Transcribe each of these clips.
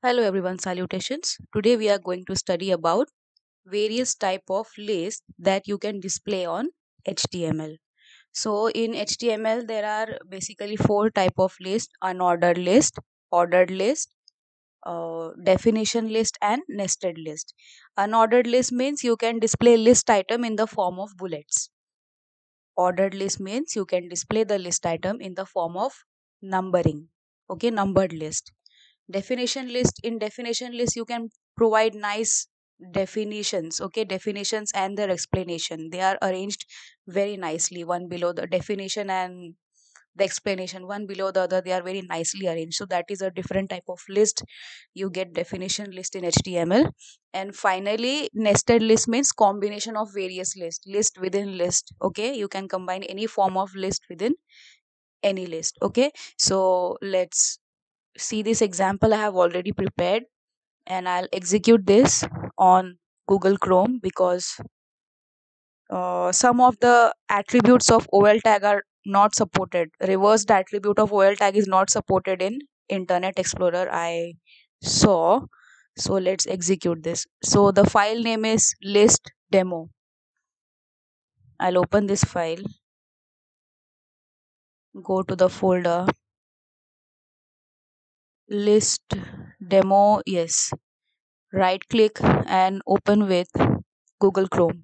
Hello everyone, salutations. Today we are going to study about various type of lists that you can display on HTML. So in HTML there are basically four type of list: unordered list, ordered list, definition list and nested list. Unordered list means you can display list item in the form of bullets. Ordered list means you can display the list item in the form of numbering. Okay, numbered list. Definition list, in definition list you can provide nice definitions. Okay, definitions and their explanation, they are arranged very nicely, one below the definition and the explanation, one below the other, they are very nicely arranged. So that is a different type of list. You get definition list in HTML. And finally, nested list means combination of various list within list. Okay, you can combine any form of list within any list. Okay, so let's see this example I have already prepared, and I'll execute this on Google Chrome because some of the attributes of OL tag are not supported. Reversed attribute of OL tag is not supported in Internet Explorer, I saw. So let's execute this. So the file name is list demo. I'll open this file, go to the folder list demo. Yes, right click and open with Google Chrome.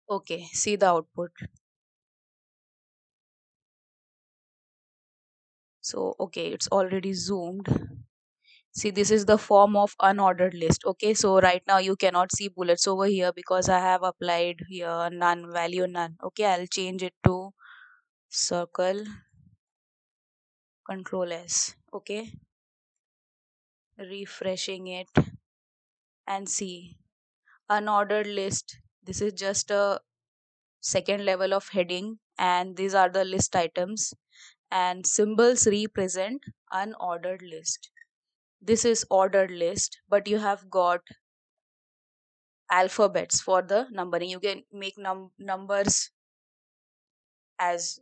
Okay, see the output. So, okay, it's already zoomed. See, this is the form of unordered list. Okay, so right now you cannot see bullets over here because I have applied here none, value none. Okay, I'll change it to circle, control S. Okay, refreshing it and see unordered list. This is just a second level of heading, and these are the list items, and symbols represent unordered list. This is ordered list, but you have got alphabets for the numbering. You can make numbers as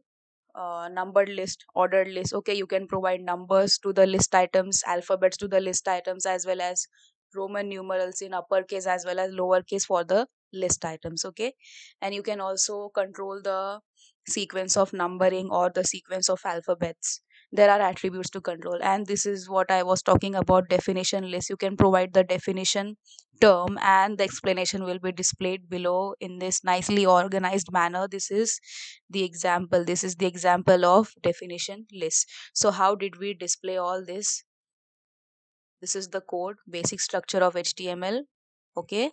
numbered list, ordered list. Okay, you can provide numbers to the list items, alphabets to the list items, as well as Roman numerals in uppercase as well as lowercase for the list items. Okay, and you can also control the sequence of numbering or the sequence of alphabets. There are attributes to control, and this is what I was talking about, definition list. You can provide the definition term and the explanation will be displayed below in this nicely organized manner. This is the example of definition list. So how did we display all this? This is the code, basic structure of HTML. Okay,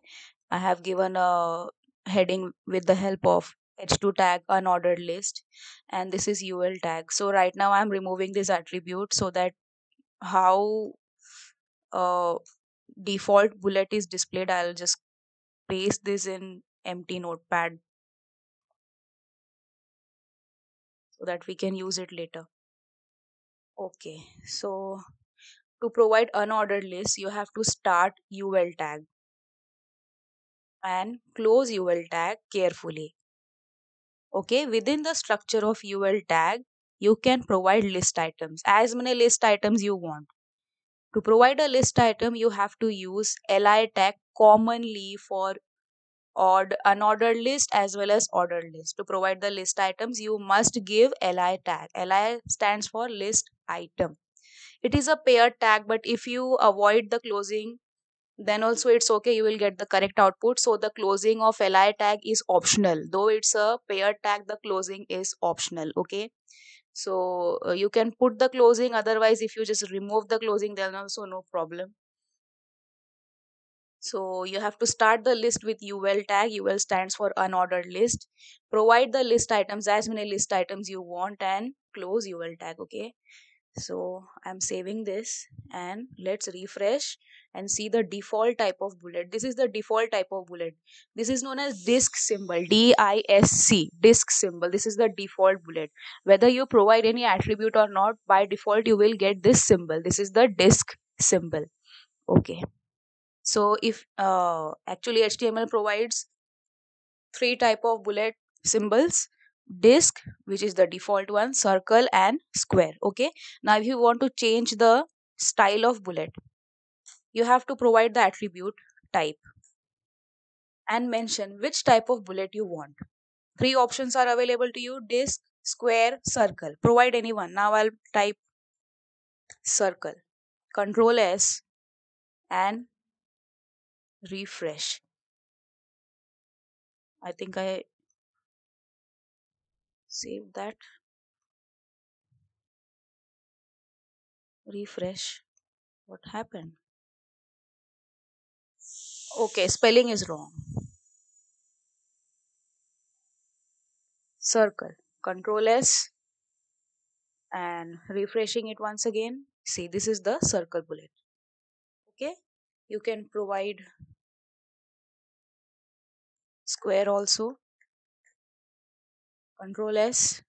I have given a heading with the help of h2 tag unordered list, and this is ul tag. So right now I'm removing this attribute so that how uh, default bullet is displayed, I'll just paste this in empty notepad so that we can use it later. Okay, so to provide unordered list, you have to start ul tag and close ul tag carefully. Okay, within the structure of ul tag, you can provide list items, as many list items you want. To provide a list item, you have to use li tag commonly for unordered list as well as ordered list. To provide the list items, you must give li tag. Li stands for list item. It is a paired tag, but if you avoid the closing, then also it's okay, you will get the correct output. So the closing of li tag is optional, though it's a paired tag, the closing is optional. Okay, so you can put the closing, otherwise if you just remove the closing, then also no problem. So you have to start the list with ul tag. Ul stands for unordered list. Provide the list items, as many list items you want, and close ul tag. Okay, so I'm saving this and let's refresh and see the default type of bullet. This is the default type of bullet. This is known as disk symbol, DISC, disk symbol. This is the default bullet. Whether you provide any attribute or not, by default you will get this symbol. This is the disk symbol. Okay, so if actually HTML provides three type of bullet symbols: disk, which is the default one, circle and square. Okay, now if you want to change the style of bullet. You have to provide the attribute type and mention which type of bullet you want. Three options are available to you: disc, square, circle. Provide any one. Now I'll type circle. Control S and refresh. I think I saved that. Refresh. What happened? Okay, spelling is wrong. Circle. Control S and refreshing it once again. See, this is the circle bullet. Okay, you can provide square also. Control S.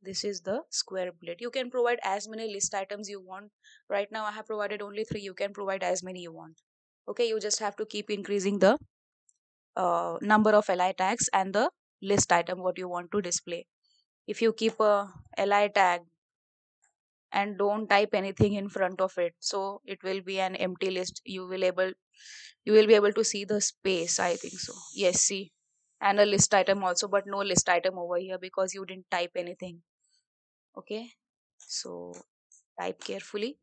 This is the square bullet. You can provide as many list items you want. Right now I have provided only three. You can provide as many you want. Okay, you just have to keep increasing the number of li tags and the list item what you want to display. If you keep a li tag and don't type anything in front of it, so it will be an empty list. You will be able to see the space, I think so. Yes, see, and a list item also, but no list item over here because you didn't type anything. Okay, so type carefully,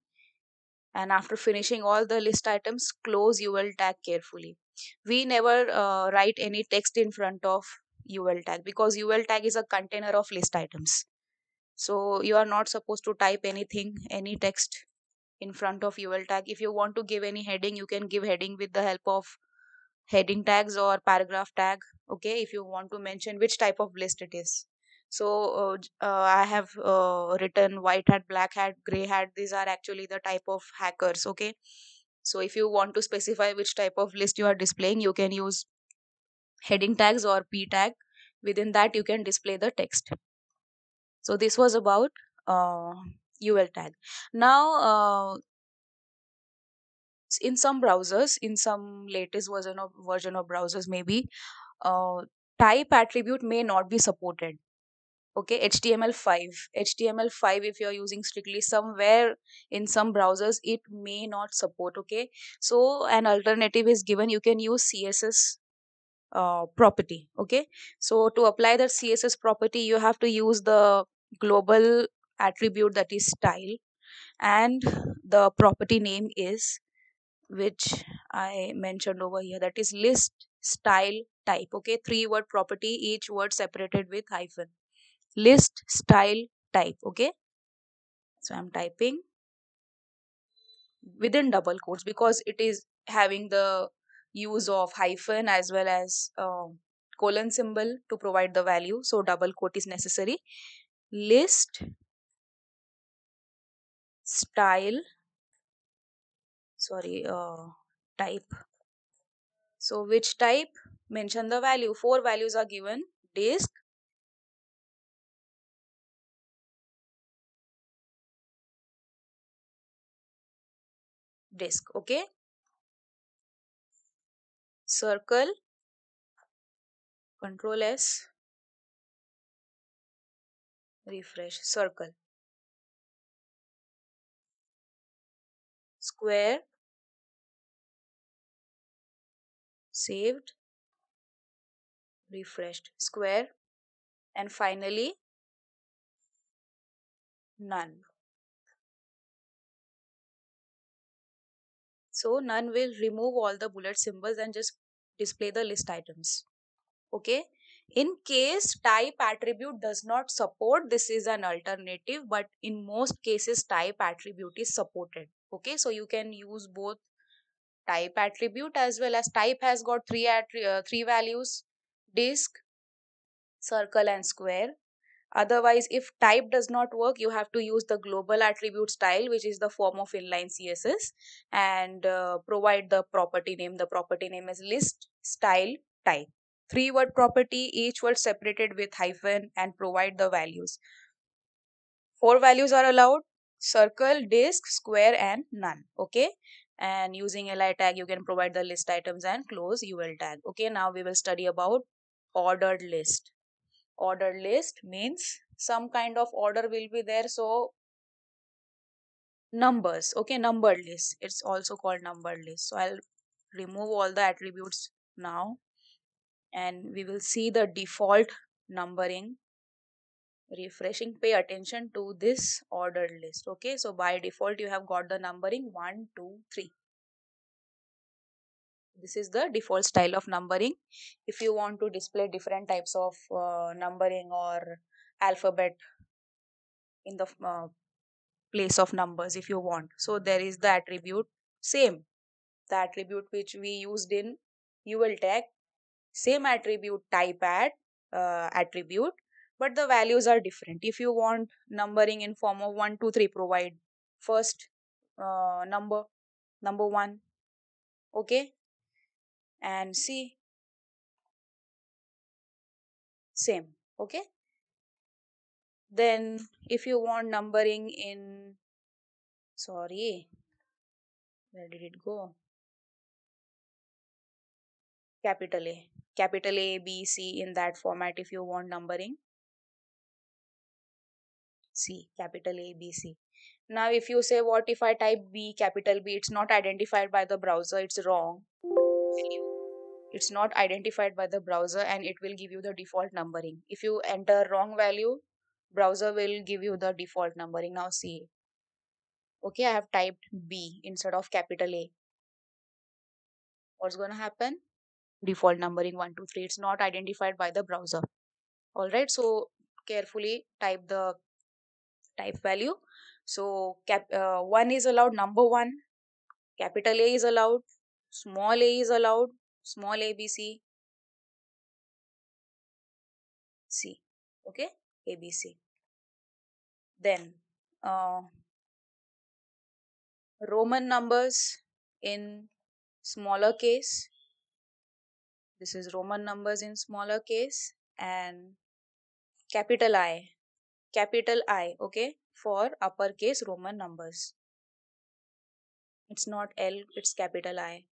and after finishing all the list items, close ul tag carefully. We never write any text in front of ul tag because ul tag is a container of list items. So you are not supposed to type anything, any text in front of ul tag. If you want to give any heading, you can give heading with the help of heading tags or paragraph tag. Okay, if you want to mention which type of list it is. So I have written white hat, black hat, gray hat. These are actually the type of hackers. Okay, so if you want to specify which type of list you are displaying, you can use heading tags or p tag. Within that you can display the text. So this was about uh, ul tag. Now in some browsers, in some latest version of browsers, maybe uh, type attribute may not be supported. Okay, html5 if you're using strictly, somewhere in some browsers it may not support. Okay, so an alternative is given. You can use css property. Okay, so to apply that css property, you have to use the global attribute, that is style, and the property name is, which I mentioned over here, that is list style type. Okay, three-word property, each word separated with hyphen. List style type. Okay, so I'm typing within double quotes because it is having the use of hyphen as well as colon symbol to provide the value. So double quote is necessary. List style, sorry, type. So which type? Mention the value. Four values are given: disk, disk. Okay, circle, control S, refresh, circle, square, saved, refreshed, square, and finally none. So none will remove all the bullet symbols and just display the list items. Okay, in case type attribute does not support, this is an alternative, but in most cases type attribute is supported. Okay, so you can use both type attribute as well as type has got three values: disk, circle, and square. Otherwise, if type does not work, you have to use the global attribute style, which is the form of inline css, and provide the property name. The property name is list style type. Three-word property, each word separated with hyphen, and provide the values. Four values are allowed: circle, disk, square, and none. Okay, and using li tag you can provide the list items and close ul tag. Okay, now we will study about ordered list. Ordered list means some kind of order will be there. So numbers. Okay, numbered list. It's also called numbered list. So I'll remove all the attributes now, and we will see the default numbering. Refreshing, pay attention to this ordered list. Okay, so by default you have got the numbering 1 2 3. This is the default style of numbering. If you want to display different types of numbering or alphabet in the place of numbers, if you want, so there is the attribute, same, the attribute which we used in UL tag, same attribute type at attribute, but the values are different. If you want numbering in form of 1 2 3, provide first number 1. Okay, and see, same. Okay, then if you want numbering in, sorry, where did it go, capital A, capital A B C, in that format, if you want numbering, C, capital A B C. Now if you say, what if I type B, capital B, it's not identified by the browser, it's wrong. It's not identified by the browser and it will give you the default numbering. If you enter wrong value, browser will give you the default numbering. Now see, okay, I have typed B instead of capital A. What's going to happen? Default numbering 1 2 3. It's not identified by the browser. All right, so carefully type the type value. So 1 is allowed, number 1, capital A is allowed, small a is allowed, small ABC, C. Okay, ABC. Then Roman numbers in smaller case. This is Roman numbers in smaller case, and capital I, okay, for uppercase Roman numbers. It's not L, it's capital I.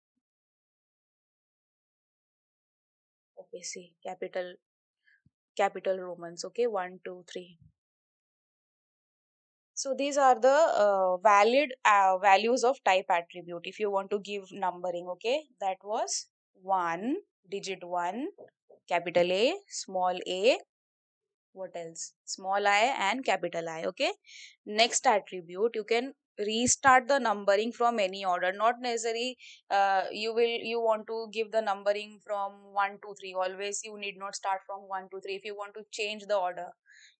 Okay, see, capital Romans. Okay, 1 2 3. So these are the valid values of type attribute. If you want to give numbering, okay, that was 1, digit 1, capital A, small a, what else, small I and capital I. Okay, next attribute, you can restart the numbering from any order, not necessary you want to give the numbering from 1 2 3, always you need not start from 1 2 3. If you want to change the order,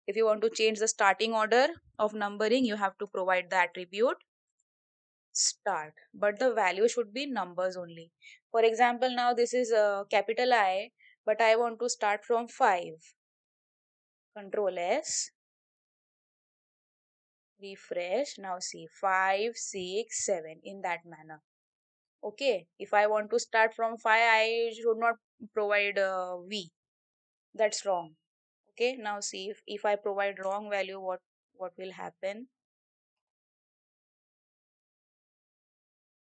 if you want to change the starting order of numbering, you have to provide the attribute start, but the value should be numbers only. For example, now this is a capital I, but I want to start from 5. Control S, refresh. Now see, 5 6 7, in that manner. Okay, if I want to start from 5, I should not provide V. That's wrong. Okay, now see, if I provide wrong value, what will happen?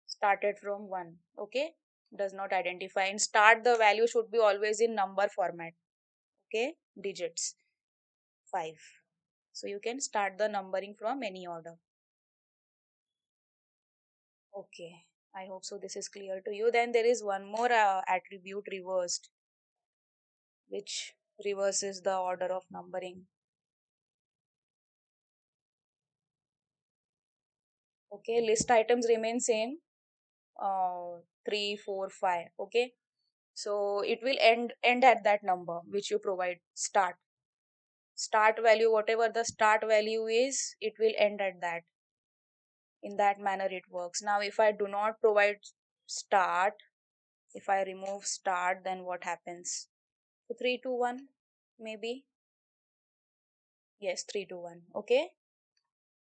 Started from 1. Okay, does not identify. In start, the value should be always in number format. Okay, digits 5. So you can start the numbering from any order. Okay, I hope so this is clear to you. Then there is one more attribute, reversed, which reverses the order of numbering. Okay, list items remain same, 3 4 5. Okay, so it will end at that number which you provide, start value, whatever the start value is, it will end at that. In that manner it works. Now if I do not provide start, if I remove start, then what happens? So 3 2 1, maybe. Yes, 3 2 1. Okay,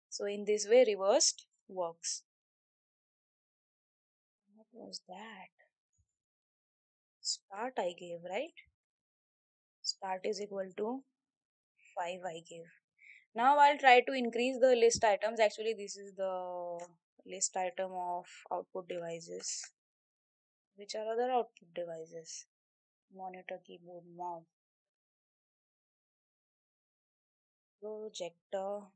so in this way reversed works. What was that? Start I gave, right? Start is equal to 5 I gave. Now I'll try to increase the list items. Actually, this is the list item of output devices. Which are other output devices? Monitor, keyboard, mouse, projector,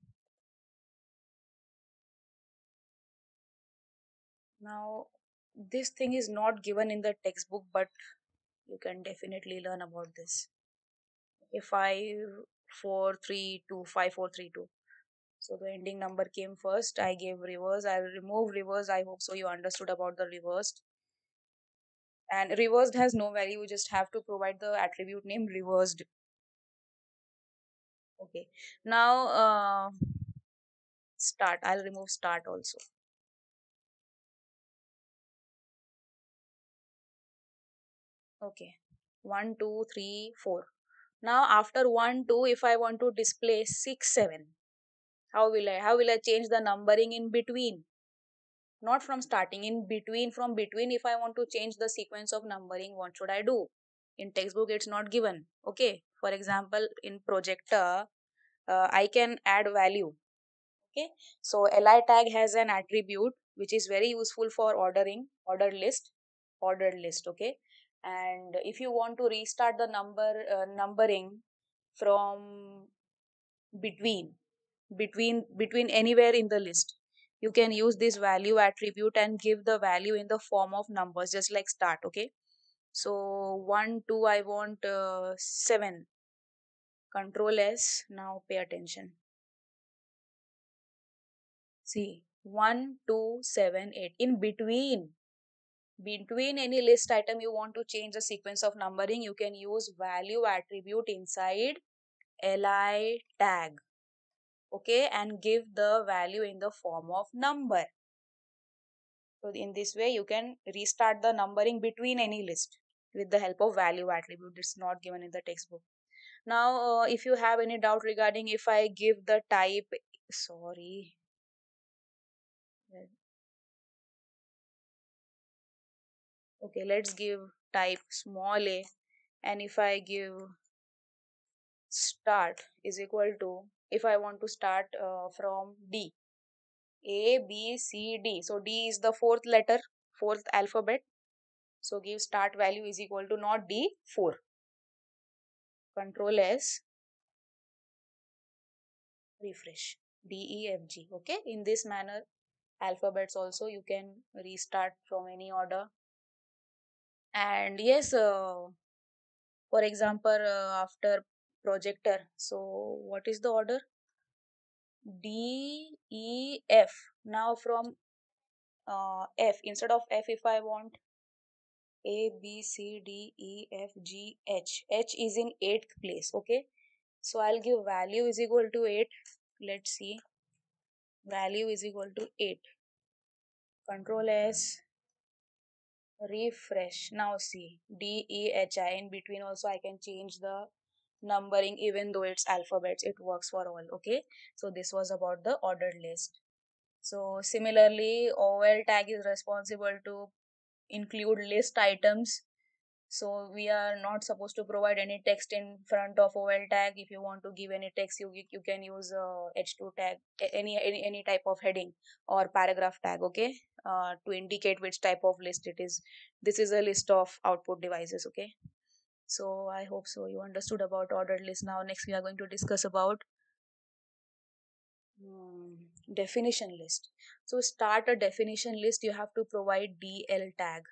Now, this thing is not given in the textbook, but you can definitely learn about this. Okay, 5 4 3 2, 5 4 3 2. So the ending number came first. I gave reverse. I will remove reverse. I hope so you understood about the reversed. And reversed has no value. You just have to provide the attribute name reversed. Okay. Now start. I'll remove start also. Okay. 1 2 3 4. Now after 1 2, if I want to display 6 7, how will I change the numbering in between? Not from starting, in between. From between, if I want to change the sequence of numbering, what should I do? In textbook it's not given. Okay, for example, in projector, I can add value. Okay, so li tag has an attribute which is very useful for ordering, ordered list. Okay, and if you want to restart the numbering from between between anywhere in the list, you can use this value attribute and give the value in the form of numbers, just like start. Okay, so 1 2, I want 7. Control S. Now pay attention. See, 1 2 7 8. In between any list item you want to change the sequence of numbering, you can use value attribute inside li tag. Okay, and give the value in the form of number. So in this way, you can restart the numbering between any list with the help of value attribute. It's not given in the textbook. Now, if you have any doubt regarding if I give the type, sorry, okay, let's give type small a, and if I give start is equal to, if I want to start from D, A, B, C, D. So D is the fourth letter, fourth alphabet. So give start value is equal to not D, 4. Control S, refresh. D, E, F, G. Okay, in this manner, alphabets also you can restart from any order. And yes, for example, after projector, so what is the order? D, E, F. Now from F, instead of F, if I want A, B, C, D, E, F, G, H. H is in 8th place. Okay, so I'll give value is equal to 8. Let's see, value is equal to 8. Control S, refresh. Now see, D, E, H, I. In between also I can change the numbering, even though it's alphabets, it works for all. Okay, so this was about the ordered list. So similarly, OL tag is responsible to include list items. So we are not supposed to provide any text in front of OL tag. If you want to give any text, you can use H2 tag, any type of heading or paragraph tag. Okay, to indicate which type of list it is. This is a list of output devices. Okay, so I hope so you understood about ordered list. Now next we are going to discuss about definition list. So start a definition list, you have to provide DL tag.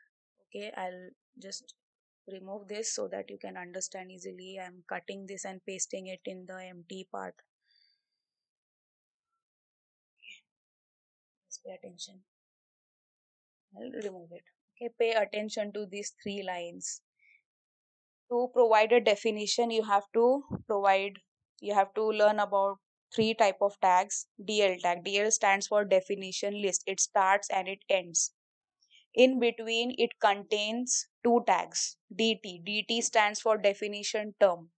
Okay, I'll just remove this so that you can understand easily. I'm cutting this and pasting it in the empty part. Just pay attention. I'll remove it. Okay, pay attention to these 3 lines. To provide a definition, you have to learn about 3 type of tags. DL tag. DL stands for definition list. It starts and it ends. In between, it contains 2 tags. DT. DT stands for definition term.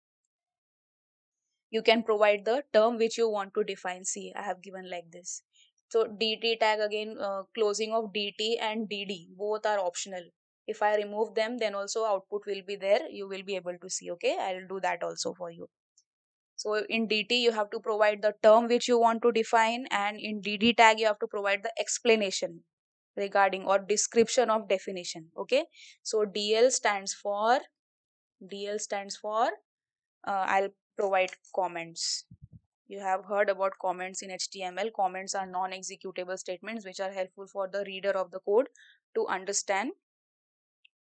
You can provide the term which you want to define. See, I have given like this. So DT tag again, closing of DT and DD, both are optional. If I remove them, then also output will be there. You will be able to see. Okay, I will do that also for you. So in DT, you have to provide the term which you want to define, and in DD tag, you have to provide the explanation regarding or description of definition. Okay, so DL stands for I'll provide comments. You have heard about comments in HTML. Comments are non-executable statements which are helpful for the reader of the code to understand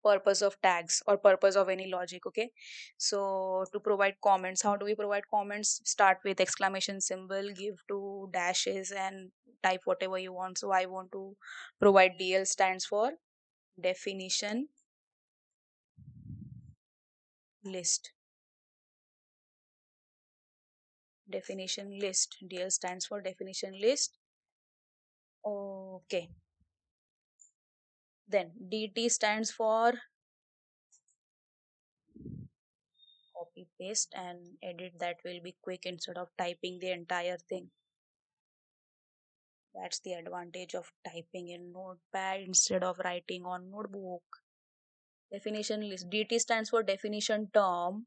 purpose of tags or purpose of any logic. Okay, so to provide comments, how do we provide comments? Start with exclamation symbol, give two dashes, and type whatever you want. So I want to provide DL stands for definition list. Definition list. DL stands for definition list. Okay, then DT stands for copy paste and edit. That will be quick instead of typing the entire thing. That's the advantage of typing in notepad instead of writing on notebook. Definition list. DT stands for definition term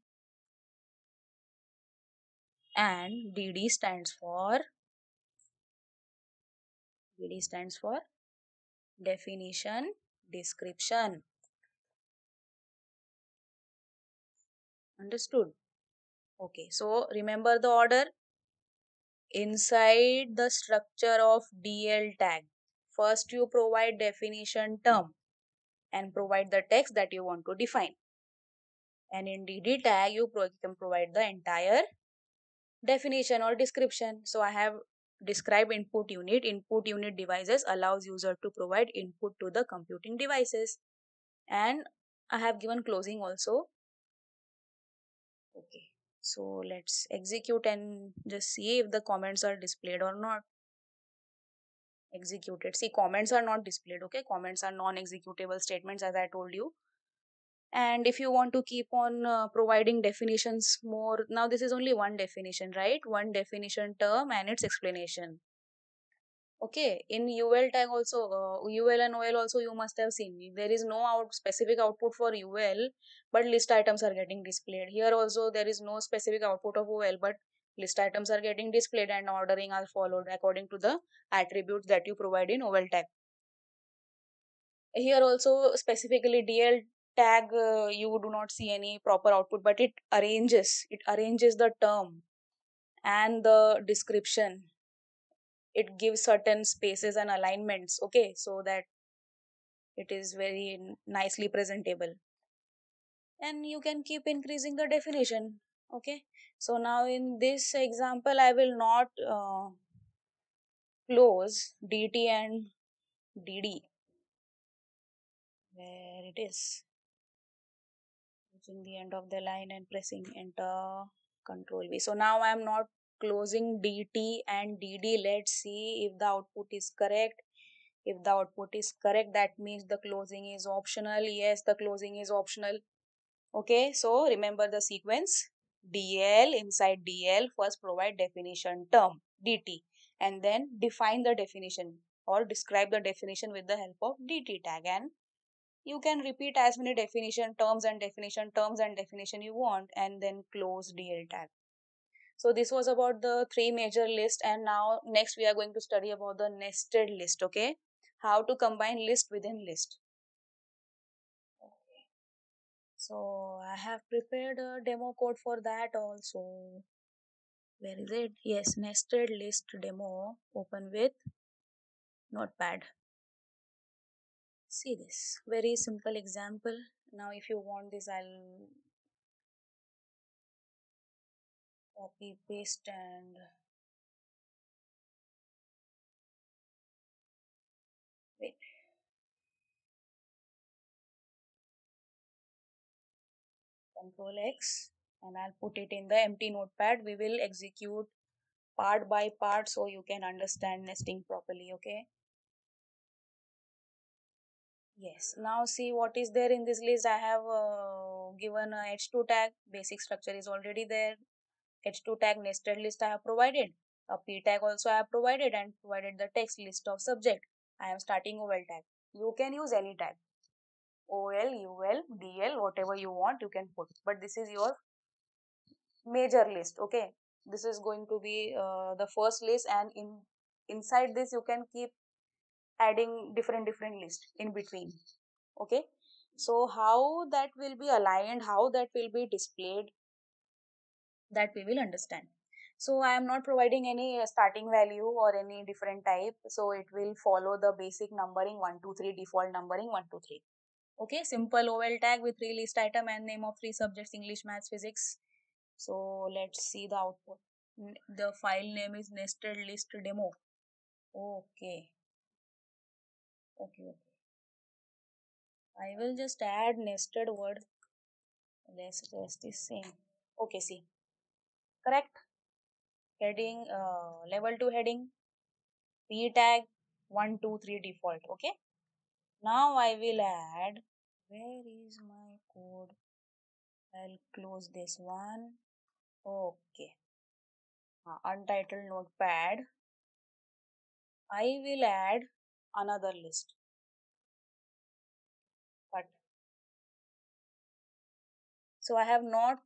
and DD stands for definition description. Understood? Okay, so remember the order. Inside the structure of DL tag, first you provide definition term and provide the text that you want to define. And in DD tag, you can provide the entire definition or description. So I have described input unit. Input unit devices allows user to provide input to the computing devices. And I have given closing also. Okay. So let's execute and just see if the comments are displayed or not. Executed. See, comments are not displayed. Okay. Comments are non-executable statements as I told you. And if you want to keep on providing definitions more, now this is only one definition, right? One definition term and its explanation. Okay, in UL tag also, UL and OL also you must have seen. There is no specific output for UL, but list items are getting displayed. Here also there is no specific output of OL, but list items are getting displayed and ordering are followed according to the attributes that you provide in OL tag. Here also specifically DL tag, you do not see any proper output, but it arranges the term and the description. It gives certain spaces and alignments, okay, so that it is very nicely presentable, and you can keep increasing the definition. Okay, so now in this example I will not close DT and DD. Where it is, reaching the end of the line and pressing enter, control V. So now I am not closing DT and DD. Let's see if the output is correct. If the output is correct, that means the closing is optional. Yes, the closing is optional. Okay, so remember the sequence. DL, inside DL, first provide definition term, DT, and then define the definition or describe the definition with the help of DT tag, and you can repeat as many definition terms and definition you want, and then close DL tag. So this was about the three major lists, and now next we are going to study about the nested list. Okay, how to combine list within list. So I have prepared a demo code for that also. Where is it? Yes, nested list demo. Open with Notepad. See this very simple example. Now if you want this, I'll copy paste and wait. Control X, and I'll put it in the empty notepad. We will execute part by part so you can understand nesting properly. Okay. Yes, now see what is there in this list. I have given a h2 tag. Basic structure is already there. H2 tag nested list I have provided. A P tag also I have provided, and provided the text list of subject. I am starting OL tag. You can use any tag. OL, UL, DL, whatever you want, you can put. But this is your major list. Okay. This is going to be the first list, and inside this you can keep adding different list in between. Okay. So how that will be aligned, how that will be displayed, that we will understand. So I am not providing any starting value or any different type. So it will follow the basic numbering 1, 2, 3, default numbering 1, 2, 3. Okay, simple OL tag with 3 list item and name of 3 subjects: English, Maths, Physics. So let's see the output. The file name is nested list demo. Okay, okay. I will just add nested word. Let's rest is same. Okay, see, correct. Heading, level 2 heading, p tag 1, 2, 3 default. Okay. Now I will add. Where is my code? I'll close this one. Okay. Untitled notepad. I will add another list. But so I have not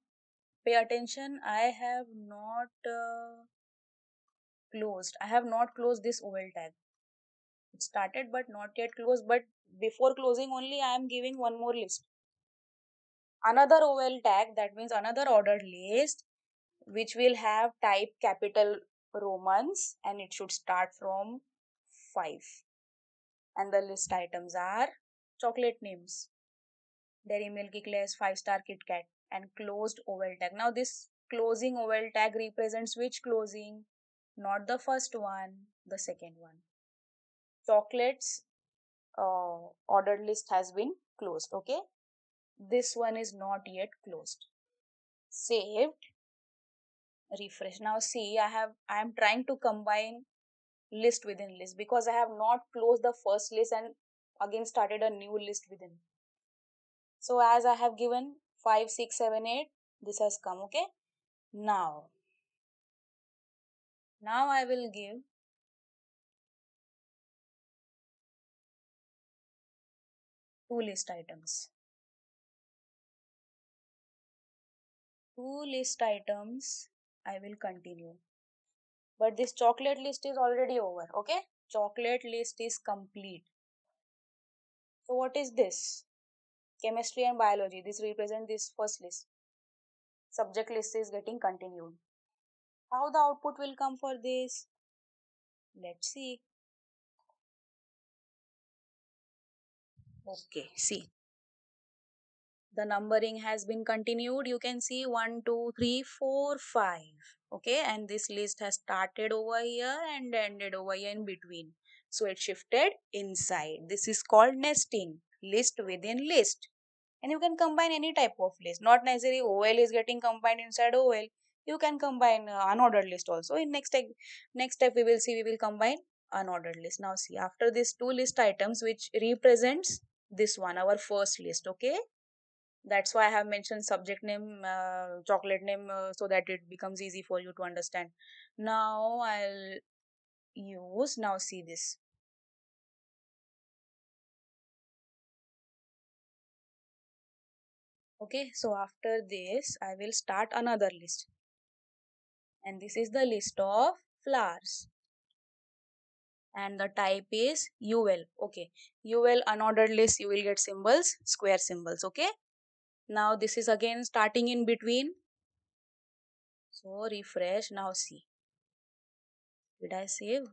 pay attention. I have not closed. I have not closed this OL tag. It started but not yet closed. But before closing only, I am giving one more list. Another OL tag, that means another ordered list, which will have type capital Romans, and it should start from 5. And the list items are chocolate names, Dairy Milk Eclairs, 5-star Kit Kat, and closed OL tag. Now this closing OL tag represents which closing? Not the first one, the second one. Chocolates ordered list has been closed. Okay, this one is not yet closed. Saved, refresh. Now see, I am trying to combine list within list because I have not closed the first list and again started a new list within. So as I have given 5, 6, 7, 8, this has come. Okay, now I will give two list items. Two list items I will continue. But this chocolate list is already over. Okay, chocolate list is complete. So what is this? Chemistry and biology. This represent this first list. Subject list is getting continued. How the output will come for this? Let's see. Okay, see. The numbering has been continued. You can see 1, 2, 3, 4, 5. Okay, and this list has started over here and ended over here in between. So it shifted inside. This is called nesting. List within list. And you can combine any type of list. Not necessarily OL is getting combined inside OL. You can combine unordered list also. In next step we will see, we will combine unordered list. Now see, after these two list items which represents this one, our first list. Okay, that's why I have mentioned subject name, chocolate name, so that it becomes easy for you to understand. Now I'll use, now see this. Okay, so after this I will start another list, and this is the list of flowers, and the type is UL. Okay, UL unordered list, you will get symbols, square symbols. Okay, now this is again starting in between. So refresh. Now see, did I save?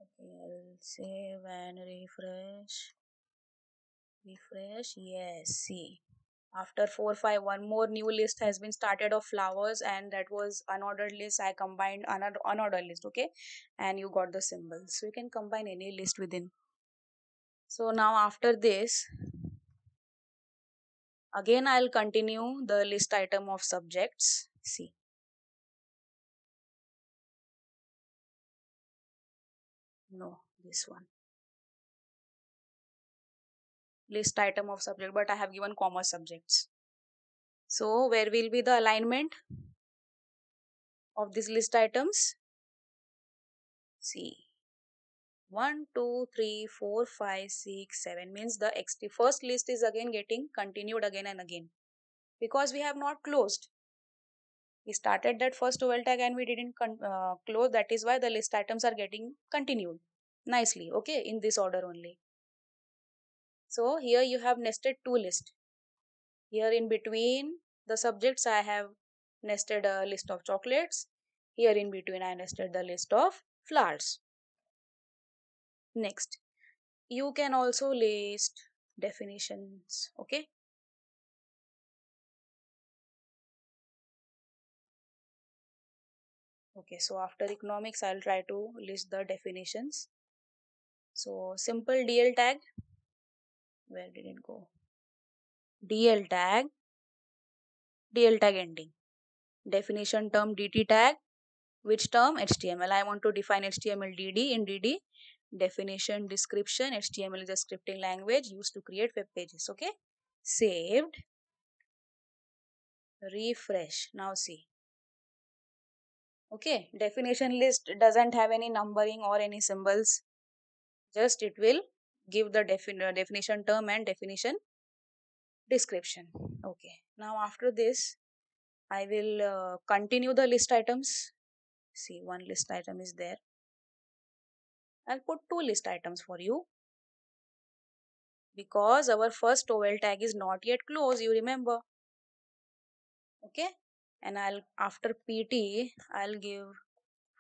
Okay, I'll save and refresh. Yes, see, after 4 5, one more new list has been started of flowers, and that was unordered list. I combined another unordered list. Okay, and you got the symbols, so you can combine any list within. So now after this, again I'll continue the list item of subjects. See, no, this one, list item of subject, but I have given comma subjects. So where will be the alignment of these list items? See, 1, 2, 3, 4, 5, 6, 7 means the first list is again getting continued again and again because we have not closed. We started that first OL tag and we didn't close. That is why the list items are getting continued nicely. Okay, in this order only. So here you have nested two lists. Here in between the subjects I have nested a list of chocolates. Here in between I nested the list of flowers. Next, you can also list definitions. Okay. Okay, so after economics, I'll try to list the definitions. So simple DL tag. Where did it go? DL tag, DL tag ending. Definition term DT tag. Which term? HTML. I want to define HTML DD. In DD, definition description. HTML is a scripting language used to create web pages. Okay. Saved. Refresh. Now see. Okay. Definition list doesn't have any numbering or any symbols. Just it will give the definition term and definition description. Okay. Now after this, I will continue the list items. See, one list item is there. I'll put two list items for you because our first OL tag is not yet closed, you remember. Okay. And I'll after PT, I'll give,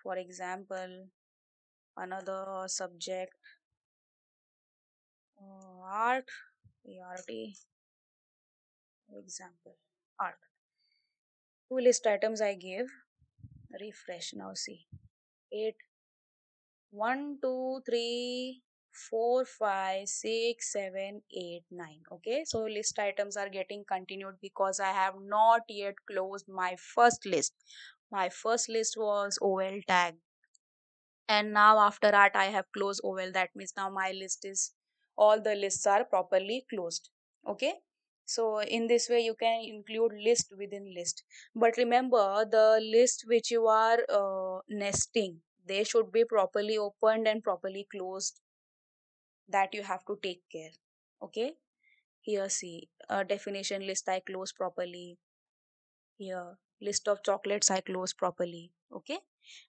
for example, another subject, art, ART, example, art. Two list items I give. Refresh now. See, 8, 1, 2, 3, 4, 5, 6, 7, 8, 9. Okay, so list items are getting continued because I have not yet closed my first list. My first list was OL tag, and now after that I have closed OL. That means now my list is, all the lists are properly closed. Okay, so in this way you can include list within list, but remember the list which you are nesting, they should be properly opened and properly closed. That you have to take care. Okay, here see, definition list I close properly. Here list of chocolates I close properly. Okay,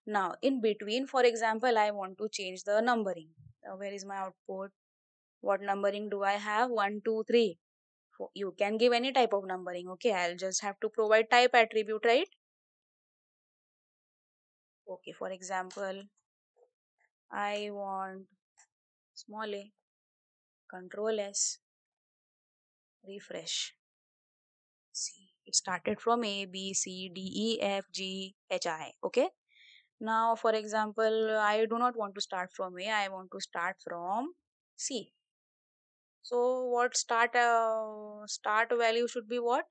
now in between, for example, I want to change the numbering. Where is my output? What numbering do I have? 1, 2, 3. You can give any type of numbering. Okay, I'll just have to provide type attribute, right? Okay, for example, I want small a, control S, refresh. See, it started from A, B, C, D, E, F, G, H, I. Okay, now for example, I do not want to start from A, I want to start from C. So what start value should be what?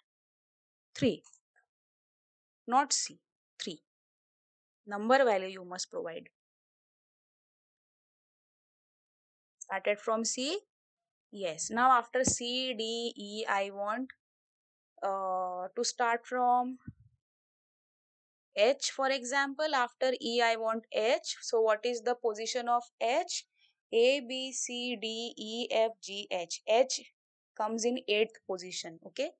3, not C, 3. Number value you must provide. Started from C. Yes. Now after C, D, E, I want to start from H, for example. After E, I want H. So what is the position of H? A, B, C, D, E, F, G, H. H comes in 8th position. Okay.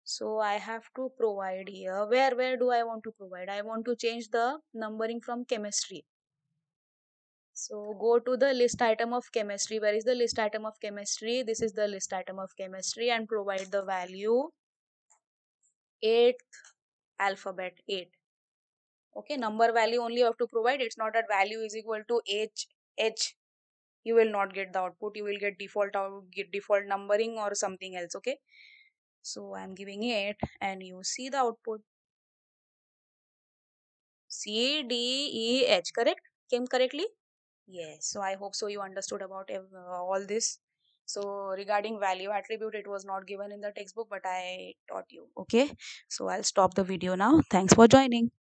So I have to provide here. Where do I want to provide? I want to change the numbering from chemistry. So go to the list item of chemistry. Where is the list item of chemistry? This is the list item of chemistry, and provide the value 8th alphabet 8. Okay, number value only you have to provide. It's not that value is equal to H. You will not get the output. You will get default numbering or something else. Okay. So I'm giving 8 and you see the output. C, D, E, H. Correct? Came correctly? Yes. So I hope so you understood about all this. So regarding value attribute, it was not given in the textbook, but I taught you. Okay. So I'll stop the video now. Thanks for joining.